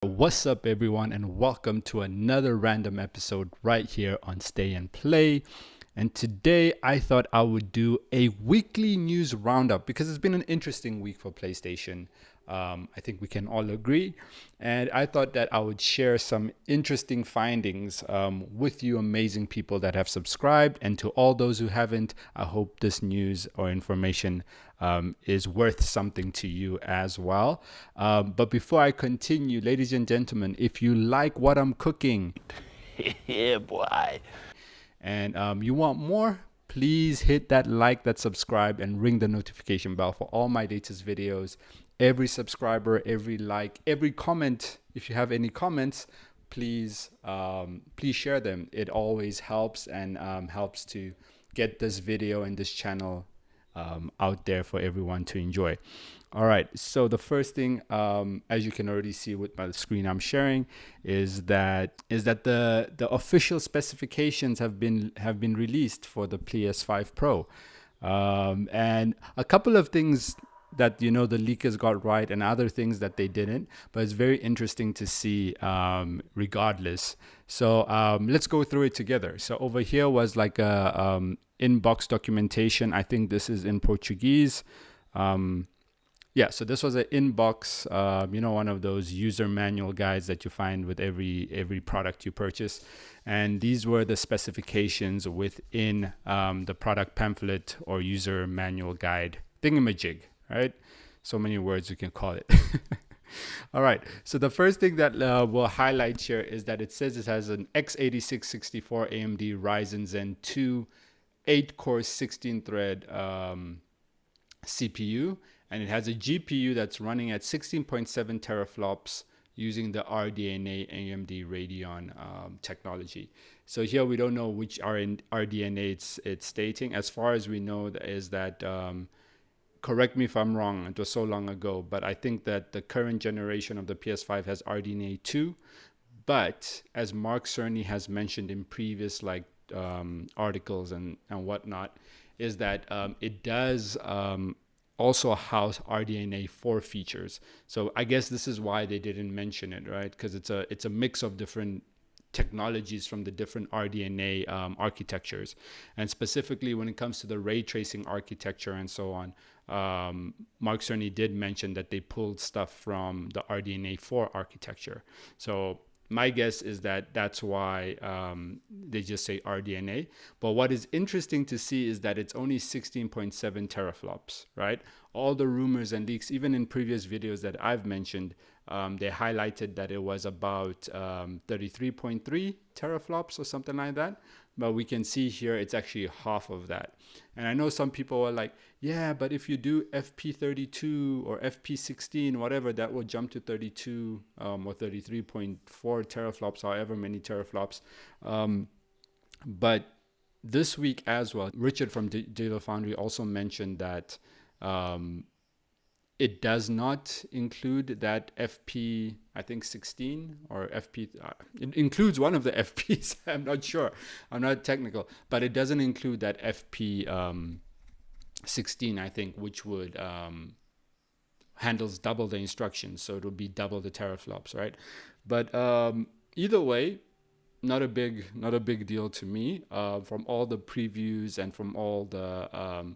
What's up, everyone, and welcome to another random episode right here on Stay and Play. And today I thought I would do a weekly news roundup because it's been an interesting week for PlayStation. I think we can all agree. And I thought that I would share some interesting findings with you, amazing people that have subscribed. And to all those who haven't, I hope this news or information is worth something to you as well. But before I continue, ladies and gentlemen, if you like what I'm cooking, Yeah, boy. and you want more, please hit that like, that subscribe, and ring the notification bell for all my latest videos. Every subscriber, every like, every comment, if you have any comments, please share them. It always helps and helps to get this video and this channel out there for everyone to enjoy. All right, so the first thing, as you can already see with my screen I'm sharing, is that the official specifications have been released for the PS5 Pro, and a couple of things that the leakers got right and other things that they didn't, but it's very interesting to see regardless. So let's go through it together. So over here was like a inbox documentation. I think this is in Portuguese. Yeah, so this was an inbox, one of those user manual guides that you find with every product you purchase. And these were the specifications within the product pamphlet or user manual guide thingamajig, right? So many words you can call it. All right, so the first thing that we'll highlight here is that it says it has an x86-64 AMD Ryzen Zen 2 8-core 16-thread CPU, and it has a GPU that's running at 16.7 teraflops using the RDNA AMD Radeon technology. So here we don't know which RDNA it's stating. As far as we know is that, correct me if I'm wrong, it was so long ago, but I think that the current generation of the PS5 has RDNA 2. But as Mark Cerny has mentioned in previous articles and whatnot, is that it does also house RDNA 4 features. So I guess this is why they didn't mention it, right? Because it's a mix of different technologies from the different RDNA architectures. And specifically when it comes to the ray tracing architecture and so on, Mark Cerny did mention that they pulled stuff from the RDNA 4 architecture. So my guess is that that's why they just say RDNA. But what is interesting to see is that it's only 16.7 teraflops, right? All the rumors and leaks, even in previous videos that I've mentioned, they highlighted that it was about 33.3 teraflops or something like that. But we can see here it's actually half of that. And I know some people are like, yeah, but if you do FP32 or FP16, whatever, that will jump to 32 or 33.4 teraflops, however many teraflops. But this week as well, Richard from Digital Foundry also mentioned that it does not include that FP, I think 16 or FP. It includes one of the FPs. I'm not sure. I'm not technical, but it doesn't include that FP 16, I think, which would handles double the instructions. So it would be double the teraflops, right? But either way, not a big deal to me. From all the previews and from all the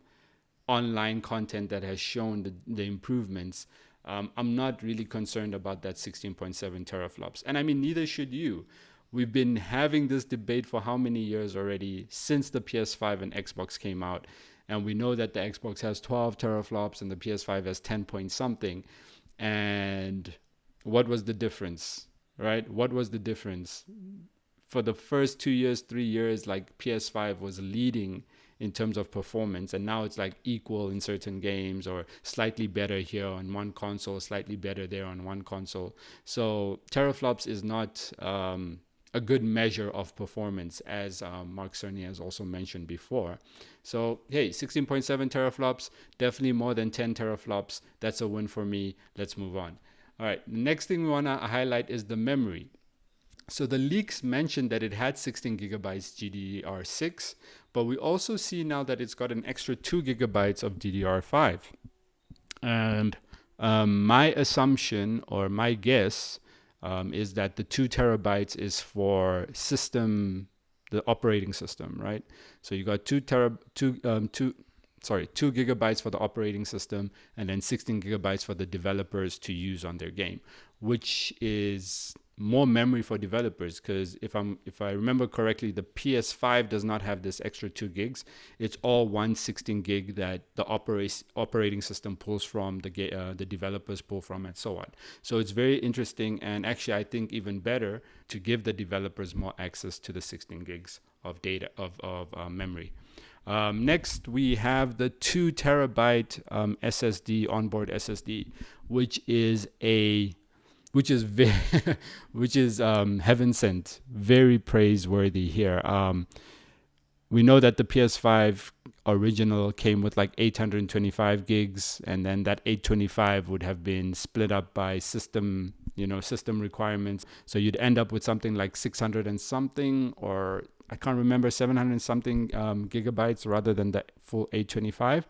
online content that has shown the improvements, I'm not really concerned about that 16.7 teraflops. And I mean, neither should you. We've been having this debate for how many years already, since the PS5 and Xbox came out. And we know that the Xbox has 12 teraflops and the PS5 has 10 point something. And what was the difference, right? What was the difference? For the first 2 years, 3 years, like PS5 was leading in terms of performance, and now it's like equal in certain games or slightly better here on one console, slightly better there on one console. So teraflops is not a good measure of performance, as Mark Cerny has also mentioned before. So hey, 16.7 teraflops, definitely more than 10 teraflops. That's a win for me. Let's move on. All right, the next thing we want to highlight is the memory. So the leaks mentioned that it had 16 gigabytes GDDR6, but we also see now that it's got an extra 2 gigabytes of DDR5. And my assumption or my guess is that the 2 terabytes is for the operating system, right? So you got 2 gigabytes for the operating system, and then 16 gigabytes for the developers to use on their game, which is more memory for developers, because if I remember correctly, the PS5 does not have this extra 2 gigs. It's all 116 gig that the operating system pulls from, the developers pull from, and so on. So it's very interesting, and actually I think even better to give the developers more access to the 16 gigs of data of memory. Next, we have the 2 terabyte SSD, onboard SSD, which is heaven sent, very praiseworthy here. We know that the PS5 original came with like 825 gigs, and then that 825 would have been split up by system requirements. So you'd end up with something like 600 and something, or I can't remember, 700 and something gigabytes rather than the full 825.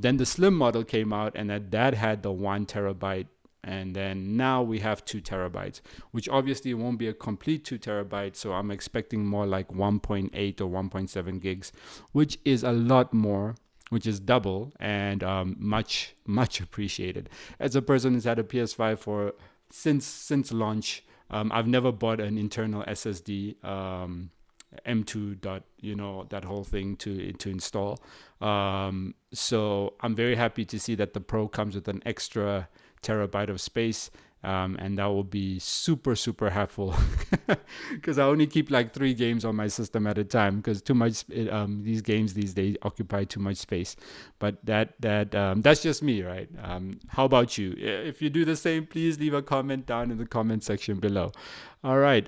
Then the slim model came out, and that had the 1 terabyte. And then now we have 2 terabytes, which obviously won't be a complete 2 terabytes. So I'm expecting more like 1.8 or 1.7 gigs, which is a lot more, which is double, and much appreciated. As a person who's had a PS5 since launch, I've never bought an internal SSD. M2 that whole thing to install. So I'm very happy to see that the Pro comes with an extra terabyte of space, and that will be super helpful because I only keep like 3 games on my system at a time, because these games these days occupy too much space. But that's just me, right? How about you? If you do the same, please leave a comment down in the comment section below. All right,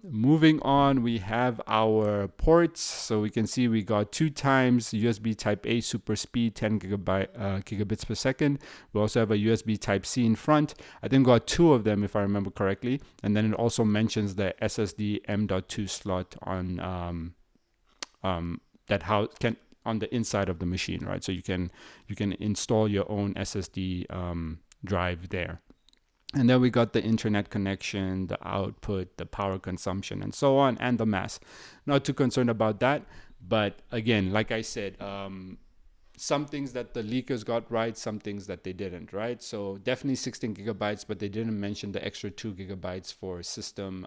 moving on, we have our ports. So we can see we got 2 times USB Type A super speed, 10 gigabits per second. We also have a USB Type C in front. I think we got 2 of them if I remember correctly. And then it also mentions the SSD M.2 slot on on the inside of the machine, right? So you can install your own SSD drive there. And then we got the internet connection, the output, the power consumption, and so on, and the mass. Not too concerned about that. But again, like I said, some things that the leakers got right, some things that they didn't, right? So definitely 16 gigabytes, but they didn't mention the extra 2 gigabytes for system,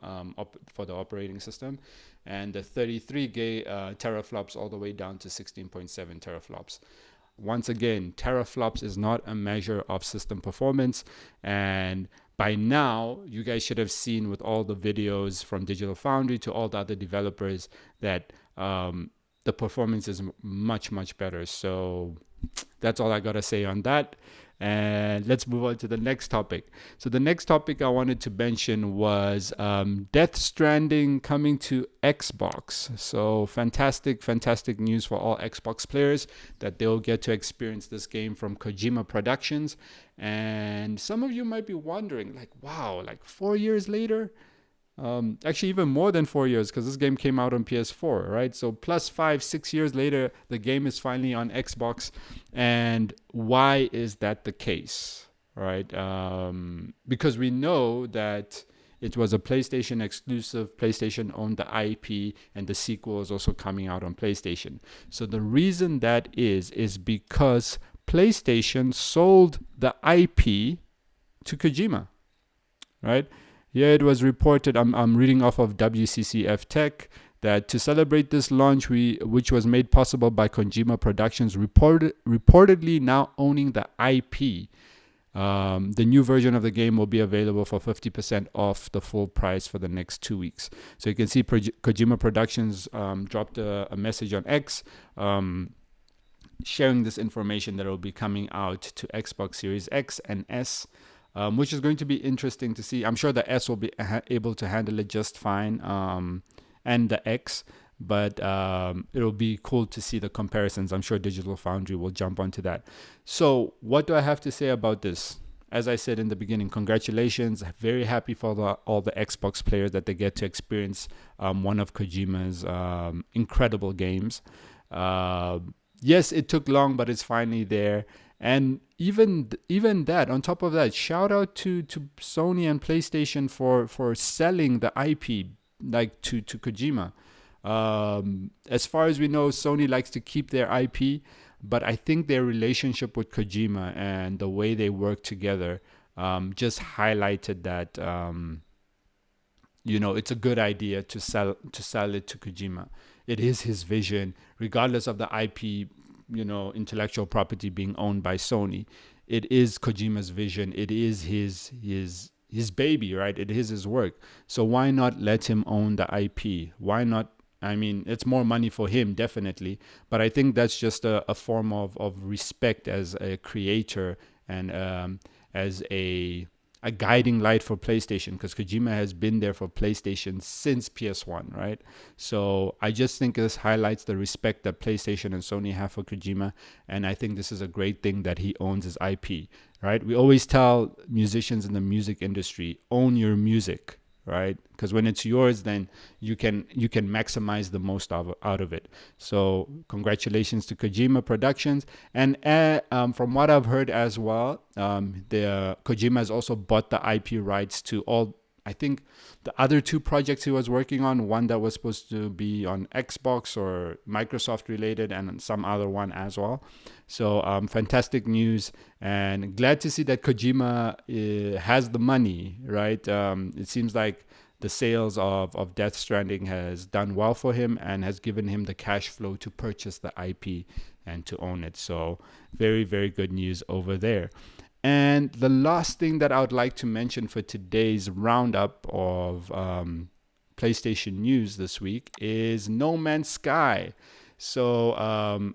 for the operating system, and the 33 teraflops all the way down to 16.7 teraflops. Once again, teraflops is not a measure of system performance, and by now you guys should have seen with all the videos from Digital Foundry to all the other developers that the performance is much better. So that's all I gotta say on that. And let's move on to the next topic. So the next topic I wanted to mention was Death Stranding coming to Xbox. So fantastic news for all Xbox players that they'll get to experience this game from Kojima Productions. And some of you might be wondering, like, wow, like 4 years later? Actually even more than 4 years, because this game came out on PS4, right? So plus 5-6 years later, the game is finally on Xbox. And why is that the case, right? Because we know that it was a PlayStation exclusive. PlayStation owned the IP, and the sequel is also coming out on PlayStation. So the reason that is because PlayStation sold the IP to Kojima, right? Yeah, it was reported, I'm reading off of WCCF Tech, that to celebrate this launch, which was made possible by Kojima Productions, reportedly now owning the IP, the new version of the game will be available for 50% off the full price for the next 2 weeks. So you can see Kojima Productions dropped a message on X sharing this information that it will be coming out to Xbox Series X and S, which is going to be interesting to see. I'm sure the S will be able to handle it just fine, and the X, but it'll be cool to see the comparisons. I'm sure Digital Foundry will jump onto that. So what do I have to say about this? As I said in the beginning, congratulations. Very happy for all the Xbox players that they get to experience one of Kojima's incredible games. Yes, it took long, but it's finally there. And even that, on top of that, shout out to Sony and PlayStation for selling the IP like to Kojima. As far as we know, Sony likes to keep their IP, but I think their relationship with Kojima and the way they work together just highlighted that it's a good idea to sell it to Kojima. It is his vision, regardless of the IP, intellectual property being owned by Sony. It is Kojima's vision. It is his baby, right? It is his work. So why not let him own the IP? Why not? I mean, it's more money for him, definitely. But I think that's just a form of respect as a creator and as a guiding light for PlayStation, because Kojima has been there for PlayStation since PS1, right? So I just think this highlights the respect that PlayStation and Sony have for Kojima, and I think this is a great thing that he owns his IP, right? We always tell musicians in the music industry, own your music, right? Because when it's yours, then you can maximize the most out of it. So congratulations to Kojima Productions. And from what I've heard as well, the Kojima has also bought the IP rights to all, I think, the other two projects he was working on, one that was supposed to be on Xbox or Microsoft related, and some other one as well. So fantastic news, and glad to see that Kojima has the money, right? It seems like the sales of Death Stranding has done well for him and has given him the cash flow to purchase the IP and to own it. So very, very good news over there. And the last thing that I would like to mention for today's roundup of PlayStation news this week is No Man's Sky. So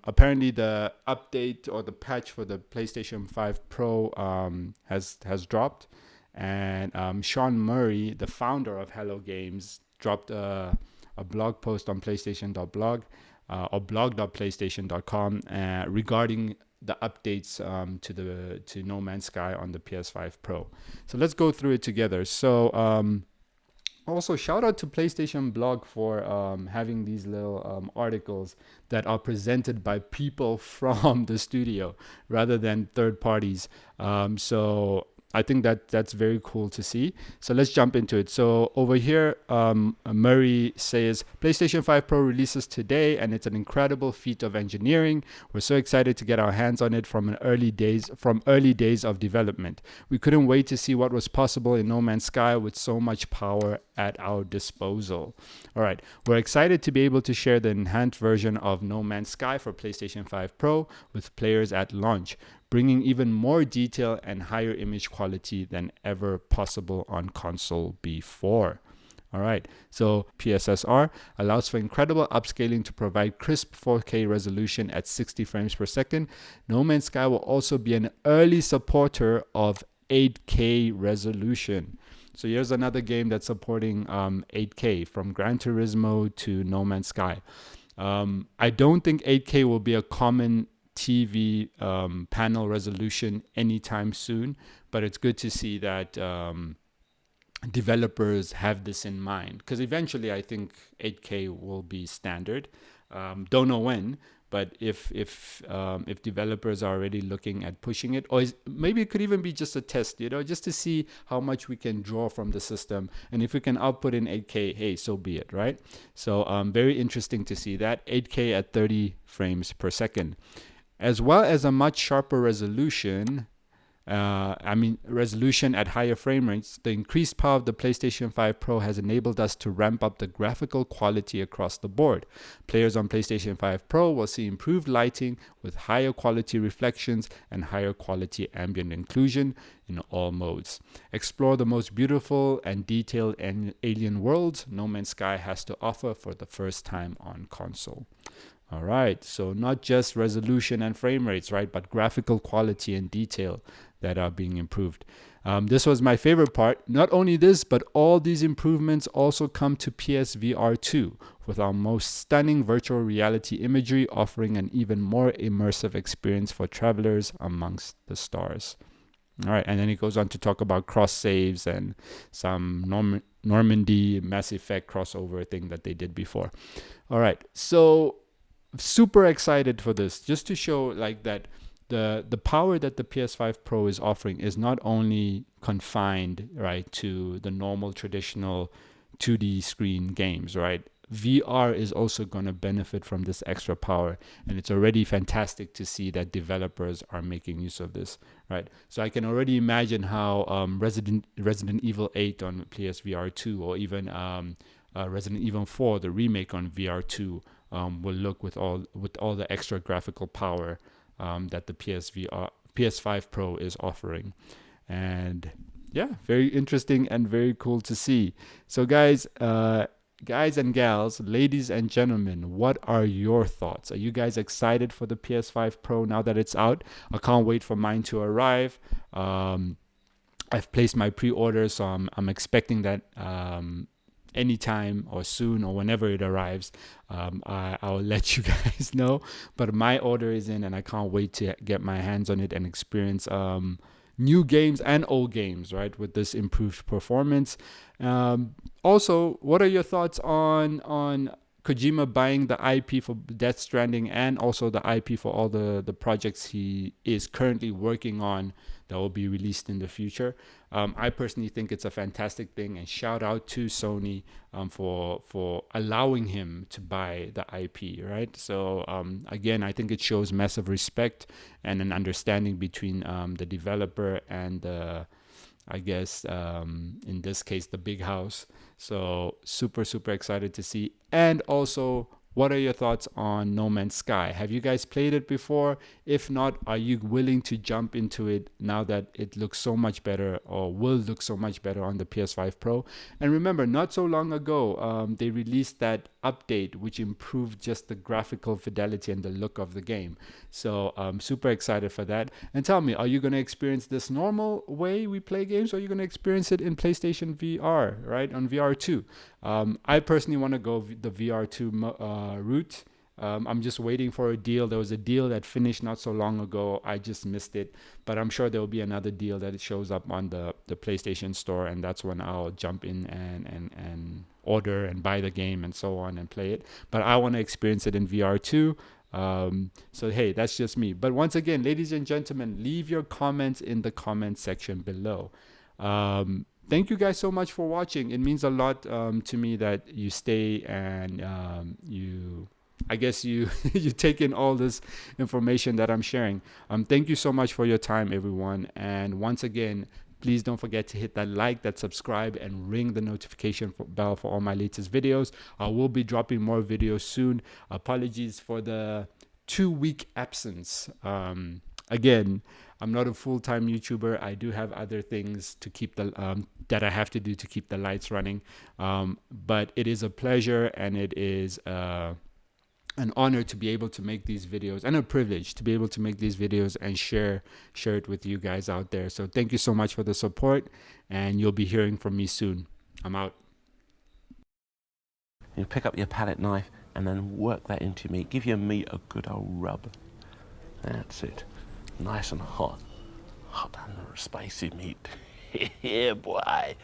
apparently the update or the patch for the PlayStation 5 Pro has dropped. And Sean Murray, the founder of Hello Games, dropped a blog post on PlayStation.blog or blog.playstation.com regarding the updates to No Man's Sky on the PS5 Pro. So let's go through it together. So also shout out to PlayStation Blog for having these little articles that are presented by people from the studio rather than third parties. So I think that's very cool to see. So let's jump into it. So over here, Murray says, PlayStation 5 Pro releases today, and it's an incredible feat of engineering. We're so excited to get our hands on it from early days of development. We couldn't wait to see what was possible in No Man's Sky with so much power at our disposal. All right, we're excited to be able to share the enhanced version of No Man's Sky for PlayStation 5 Pro with players at launch, bringing even more detail and higher image quality than ever possible on console before. All right, so PSSR allows for incredible upscaling to provide crisp 4K resolution at 60 frames per second. No Man's Sky will also be an early supporter of 8K resolution. So here's another game that's supporting 8K, from Gran Turismo to No Man's Sky. I don't think 8K will be a common TV panel resolution anytime soon, but it's good to see that developers have this in mind, because eventually I think 8K will be standard. Don't know when, but if developers are already looking at pushing it, or maybe it could even be just a test, just to see how much we can draw from the system, and if we can output in 8K, hey, so be it, right? So very interesting to see that 8K at 30 frames per second, as well as a much sharper resolution. Resolution at higher frame rates. The increased power of the PlayStation 5 Pro has enabled us to ramp up the graphical quality across the board. Players on PlayStation 5 Pro will see improved lighting with higher quality reflections and higher quality ambient inclusion in all modes. Explore the most beautiful and detailed alien worlds No Man's Sky has to offer for the first time on console. All right, so not just resolution and frame rates, right, but graphical quality and detail that are being improved. This was my favorite part. Not only this, but all these improvements also come to PSVR 2, with our most stunning virtual reality imagery offering an even more immersive experience for travelers amongst the stars. All right, and then he goes on to talk about cross saves and some Normandy Mass Effect crossover thing that they did before. All right, so super excited for this, just to show like that the power that the PS5 Pro is offering is not only confined, right, to the normal traditional 2D screen games, right? VR is also going to benefit from this extra power, and it's already fantastic to see that developers are making use of this, right? So I can already imagine how Resident Evil 8 on PSVR 2, or even Resident Evil 4, the remake on VR 2, will look with all the extra graphical power that the PS5 Pro is offering. And yeah, very interesting and very cool to see. So guys and gals, ladies and gentlemen, what are your thoughts? Are you guys excited for the PS5 Pro now that it's out? I can't wait for mine to arrive. I've placed my pre-order, so I'm expecting that anytime or soon or whenever it arrives. I'll let you guys know. But my order is in, and I can't wait to get my hands on it and experience new games and old games, right, with this improved performance. Also, what are your thoughts on Kojima buying the IP for Death Stranding, and also the IP for all the projects he is currently working on that will be released in the future? I personally think it's a fantastic thing, and shout out to Sony for allowing him to buy the IP, right? So again, I think it shows massive respect and an understanding between the developer and I guess in this case the big house. So super excited to see. And also, what are your thoughts on No Man's Sky? Have you guys played it before? If not, are you willing to jump into it now that it looks so much better, or will look so much better on the PS5 Pro? And remember, not so long ago, they released that update which improved just the graphical fidelity and the look of the game. So I'm super excited for that. And tell me, are you going to experience this normal way we play games, or are you going to experience it in PlayStation VR, right, on VR2? I personally want to go the VR2 route. I'm just waiting for a deal. There was a deal that finished not so long ago. I just missed it, but I'm sure there will be another deal that it shows up on the PlayStation Store, and that's when I'll jump in and order and buy the game and so on and play it. But I want to experience it in VR too. So hey, that's just me. But once again, ladies and gentlemen, leave your comments in the comment section below. Thank you guys so much for watching. It means a lot to me that you stay and you take in all this information that I'm sharing. Thank you so much for your time, everyone. And once again, please don't forget to hit that like, that subscribe, and ring the notification bell for all my latest videos. I will be dropping more videos soon. Apologies for the 2-week absence. Again, I'm not a full-time YouTuber. I do have other things to keep that I have to do to keep the lights running. But it is a pleasure, and it is an honor to be able to make these videos, and a privilege to be able to make these videos and share it with you guys out there. So thank you so much for the support, and you'll be hearing from me soon. I'm out. You pick up your palette knife and then work that into your meat. Give your meat a good old rub. That's it. Nice and hot. Hot and spicy meat. Yeah, boy.